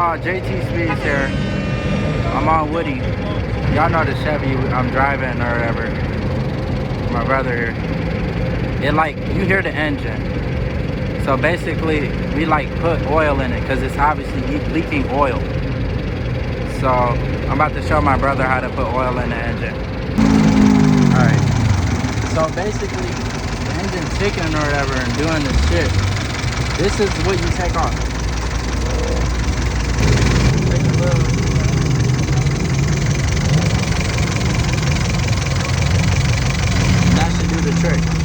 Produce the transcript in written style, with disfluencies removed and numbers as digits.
JTSpeeds here. I'm on Woody. Y'all know the Chevy I'm driving or whatever. My brother here. It like, you hear the engine. So basically, we like put oil in it because it's obviously leaking oil. So I'm about to show my brother how to put oil in the engine. Alright. So basically, the engine's ticking or whatever and doing this shit. This is what you take off. Take a little. That should do the trick.